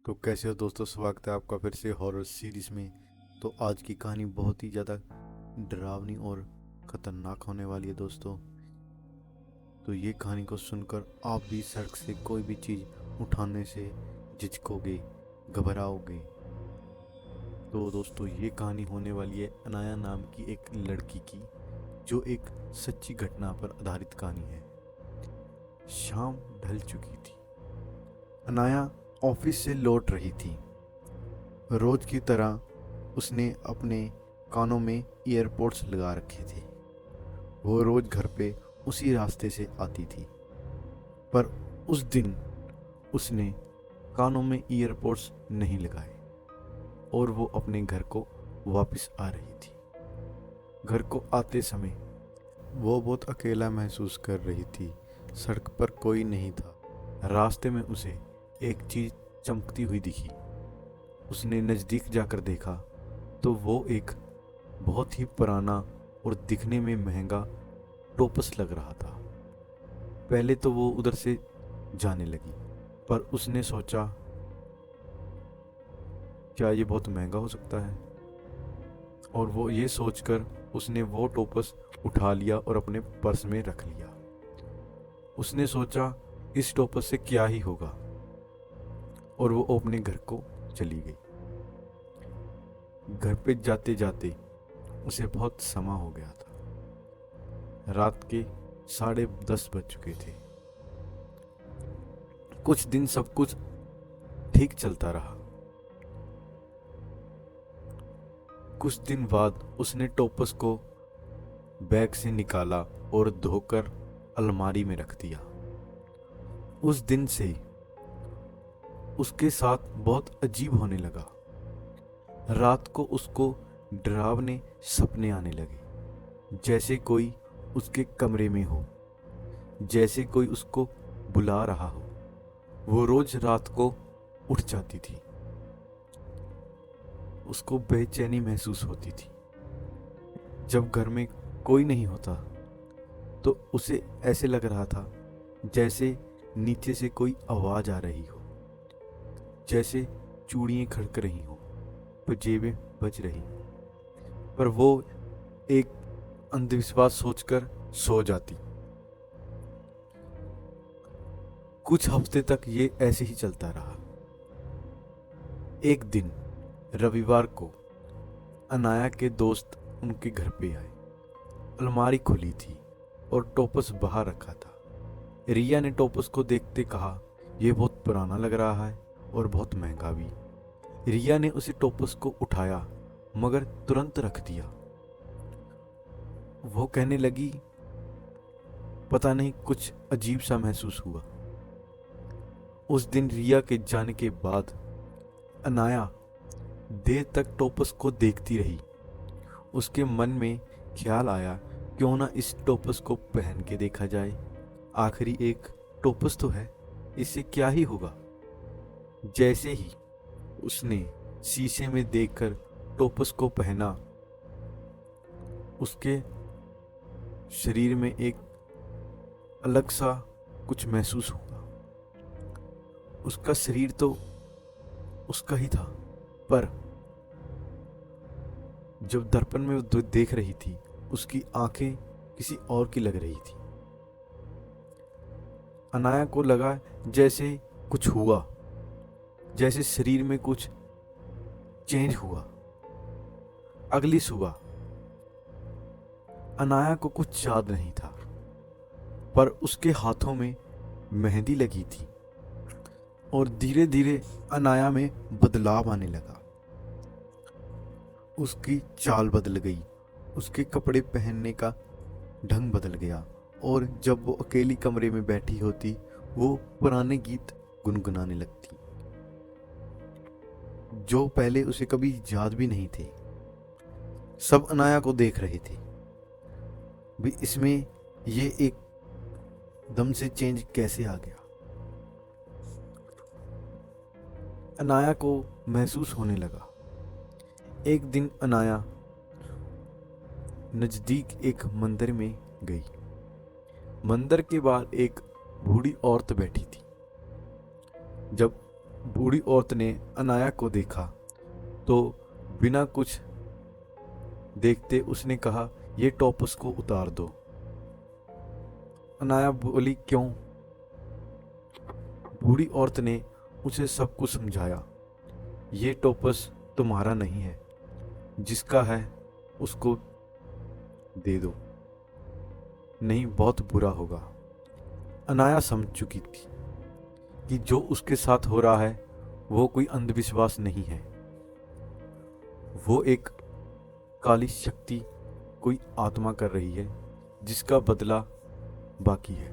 तो कैसे हो दोस्तों, स्वागत है आपका फिर से हॉरर सीरीज में। तो आज की कहानी बहुत ही ज़्यादा डरावनी और ख़तरनाक होने वाली है दोस्तों। तो ये कहानी को सुनकर आप भी सड़क से कोई भी चीज़ उठाने से झिझकोगे, घबराओगे। तो दोस्तों ये कहानी होने वाली है अनाया नाम की एक लड़की की, जो एक सच्ची घटना पर आधारित कहानी है। शाम ढल चुकी थी। अनाया ऑफिस से लौट रही थी। रोज की तरह उसने अपने कानों में ईयरपोड्स लगा रखे थे। वो रोज घर पे उसी रास्ते से आती थी, पर उस दिन उसने कानों में ईयरपोड्स नहीं लगाए और वो अपने घर को वापस आ रही थी। घर को आते समय वो बहुत अकेला महसूस कर रही थी। सड़क पर कोई नहीं था। रास्ते में उसे एक चीज चमकती हुई दिखी। उसने नज़दीक जाकर देखा तो वो एक बहुत ही पुराना और दिखने में महंगा टोपस लग रहा था। पहले तो वो उधर से जाने लगी, पर उसने सोचा क्या ये बहुत महंगा हो सकता है, और वो ये सोचकर उसने वो टोपस उठा लिया और अपने पर्स में रख लिया। उसने सोचा इस टोपस से क्या ही होगा, और वो अपने घर को चली गई। घर पे जाते जाते उसे बहुत समय हो गया था। रात के 10:30 बज चुके थे। कुछ दिन सब कुछ ठीक चलता रहा। कुछ दिन बाद उसने टोपस को बैग से निकाला और धोकर अलमारी में रख दिया। उस दिन से उसके साथ बहुत अजीब होने लगा। रात को उसको डरावने सपने आने लगे, जैसे कोई उसके कमरे में हो, जैसे कोई उसको बुला रहा हो। वो रोज रात को उठ जाती थी। उसको बेचैनी महसूस होती थी। जब घर में कोई नहीं होता तो उसे ऐसे लग रहा था जैसे नीचे से कोई आवाज आ रही हो, जैसे चूड़ियां खड़क रही हो, जेबें बज रही। पर वो एक अंधविश्वास सोचकर सो जाती। कुछ हफ्ते तक ये ऐसे ही चलता रहा। एक दिन रविवार को अनाया के दोस्त उनके घर पे आए। अलमारी खुली थी और टोपस बाहर रखा था। रिया ने टोपस को देखते कहा, यह बहुत पुराना लग रहा है और बहुत महंगा भी। रिया ने उसे टोपस को उठाया मगर तुरंत रख दिया। वो कहने लगी, पता नहीं कुछ अजीब सा महसूस हुआ। उस दिन रिया के जाने के बाद अनाया देर तक टोपस को देखती रही। उसके मन में ख्याल आया, क्यों ना इस टोपस को पहन के देखा जाए। आखिरी एक टोपस तो है, इससे क्या ही होगा। जैसे ही उसने शीशे में देखकर टोपस को पहना, उसके शरीर में एक अलग सा कुछ महसूस हुआ। उसका शरीर तो उसका ही था, पर जब दर्पण में वो देख रही थी, उसकी आंखें किसी और की लग रही थी। अनाया को लगा जैसे कुछ हुआ, जैसे शरीर में कुछ चेंज हुआ। अगली सुबह अनाया को कुछ याद नहीं था, पर उसके हाथों में मेहंदी लगी थी और धीरे धीरे अनाया में बदलाव आने लगा। उसकी चाल बदल गई, उसके कपड़े पहनने का ढंग बदल गया, और जब वो अकेली कमरे में बैठी होती, वो पुराने गीत गुनगुनाने लगती, जो पहले उसे कभी याद भी नहीं थे। सब अनाया को देख रहे थे भी, इसमें ये एक दम से चेंज कैसे आ गया। अनाया को महसूस होने लगा। एक दिन अनाया नजदीक एक मंदिर में गई। मंदिर के बाहर एक बूढ़ी औरत बैठी थी। जब बूढ़ी औरत ने अनाया को देखा तो बिना कुछ देखते उसने कहा, ये टॉपस को उतार दो। अनाया बोली, क्यों? बूढ़ी औरत ने उसे सब कुछ समझाया। ये टॉपस तुम्हारा नहीं है, जिसका है उसको दे दो, नहीं बहुत बुरा होगा। अनाया समझ चुकी थी कि जो उसके साथ हो रहा है वो कोई अंधविश्वास नहीं है, वो एक काली शक्ति, कोई आत्मा कर रही है जिसका बदला बाकी है।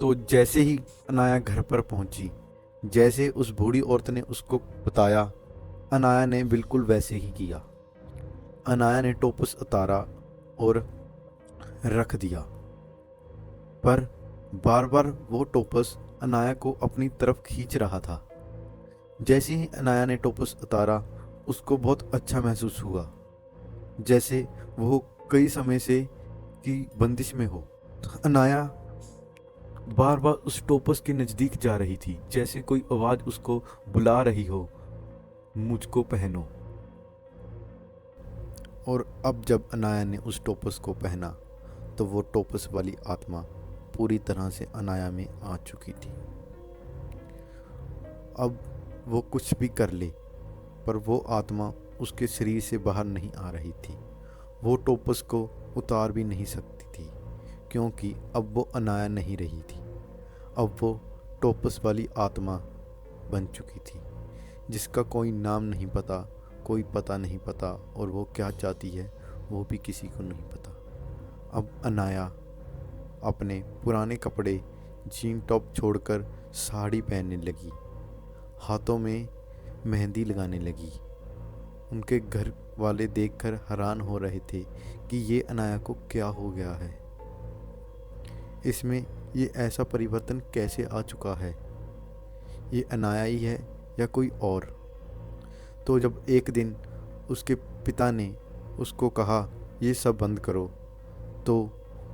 तो जैसे ही अनाया घर पर पहुंची, जैसे उस बूढ़ी औरत ने उसको बताया, अनाया ने बिल्कुल वैसे ही किया। अनाया ने टोपस उतारा और रख दिया, पर बार बार वो टोपस अनाया को अपनी तरफ खींच रहा था। जैसे ही अनाया ने टोपस उतारा, उसको बहुत अच्छा महसूस हुआ, जैसे वो कई समय से की बंदिश में हो। अनाया बार बार उस टोपस के नज़दीक जा रही थी, जैसे कोई आवाज़ उसको बुला रही हो, मुझको पहनो। और अब जब अनाया ने उस टोपस को पहना तो वो टोपस वाली आत्मा पूरी तरह से अनाया में आ चुकी थी। अब वो कुछ भी कर ले, पर वो आत्मा उसके शरीर से बाहर नहीं आ रही थी। वो टोपस को उतार भी नहीं सकती थी, क्योंकि अब वो अनाया नहीं रही थी। अब वो टोपस वाली आत्मा बन चुकी थी, जिसका कोई नाम नहीं पता, कोई पता नहीं पता, और वो क्या चाहती है वो भी किसी को नहीं पता। अब अनाया अपने पुराने कपड़े, जीन टॉप छोड़कर साड़ी पहनने लगी, हाथों में मेहंदी लगाने लगी। उनके घर वाले देखकर हैरान हो रहे थे कि ये अनाया को क्या हो गया है, इसमें ये ऐसा परिवर्तन कैसे आ चुका है, ये अनाया ही है या कोई और। तो जब एक दिन उसके पिता ने उसको कहा ये सब बंद करो, तो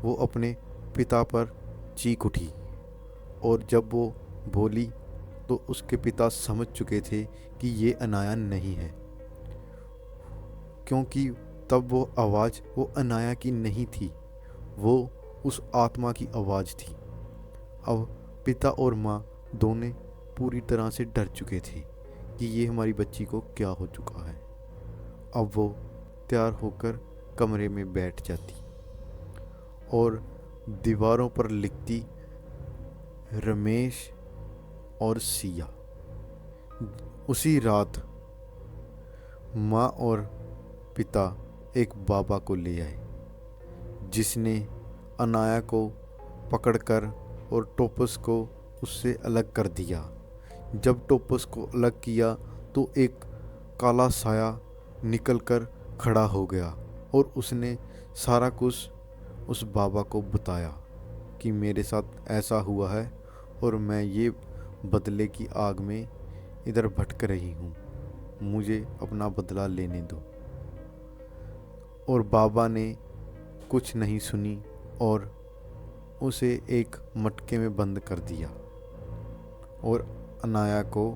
वो अपने पिता पर चीख उठी, और जब वो बोली तो उसके पिता समझ चुके थे कि ये अनाया नहीं है, क्योंकि तब वो आवाज़ वो अनाया की नहीं थी, वो उस आत्मा की आवाज़ थी। अब पिता और माँ दोनों पूरी तरह से डर चुके थे कि ये हमारी बच्ची को क्या हो चुका है। अब वो तैयार होकर कमरे में बैठ जाती और दीवारों पर लिखती, रमेश और सिया। उसी रात माँ और पिता एक बाबा को ले आए, जिसने अनाया को पकड़कर और टोपस को उससे अलग कर दिया। जब टोपस को अलग किया तो एक काला साया निकलकर खड़ा हो गया और उसने सारा कुछ उस बाबा को बताया कि मेरे साथ ऐसा हुआ है और मैं ये बदले की आग में इधर भटक रही हूँ, मुझे अपना बदला लेने दो। और बाबा ने कुछ नहीं सुनी और उसे एक मटके में बंद कर दिया और अनाया को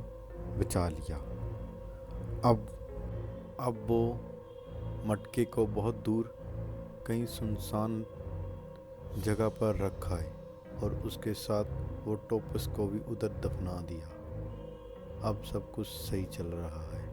बचा लिया। अब वो मटके को बहुत दूर कहीं सुनसान जगह पर रखा है और उसके साथ वो टोपस को भी उधर दफना दिया। अब सब कुछ सही चल रहा है।